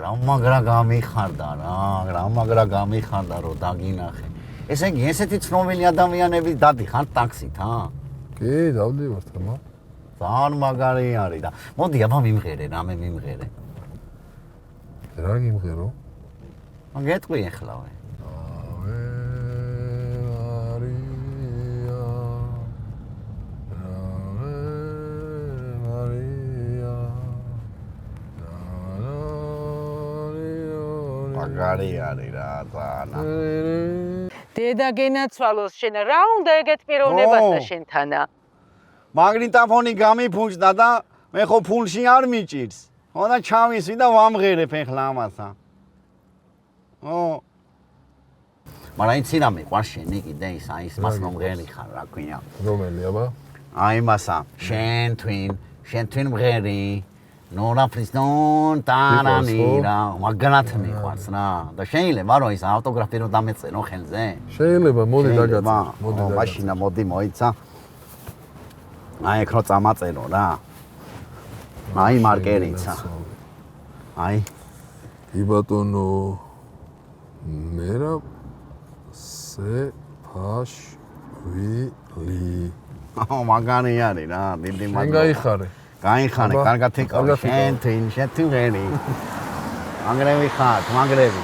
რა მაგრა გამიხარდა რა მაგრა გამიხარდა რომ დაგინახე. ესე იგი ესეთი ცნობილი ადამიანები დადიხართ ტაქსით, კი, დავდივართ, აბა. ძალიან მაგარი არის და მოდი აბა მიმღერე, რამე მიმღერე. რა გიმღერო? გეტყვი ეხლავე. მაგარი არის რა ძალიან. დედა გენაცვალოს შენ რა უნდა ეგეთ პიროვნებასა შენთანა? მაგნიტოფონი გამიფუნჭდა და მე ხო ფულში არ მიჭირს. ხო და ჩავისვი და ვამღერებ ეხლა ამასა. მაგრამ იცი რა მიყვარს შენი კიდე ის აი ის მას მომღერი ხარ რა ქვია. რომელი აბა? აი მასა შენ twin მღერი ნორა ფრისტონ ტარანირა მაგნათ მიყვარს რა და შეიძლება რომ ის ავტოგრაფი რომ დამეწერო ხელზე? შეიძლება, მოდი დაგაწერ. მოდი დაგაწერ. მაშინა მოდი მოიცა. აი ეკრო წამაწერო რა. აი მარკერიცა. აი კი ბატონო მერა სეფაშვილი. მაგარი არის რა, დიდი მაგარი. გაიხარე. გაიხარე, კარგად ეკავ. შენ twin მღერი. მაგრები ხარ, მაგრები.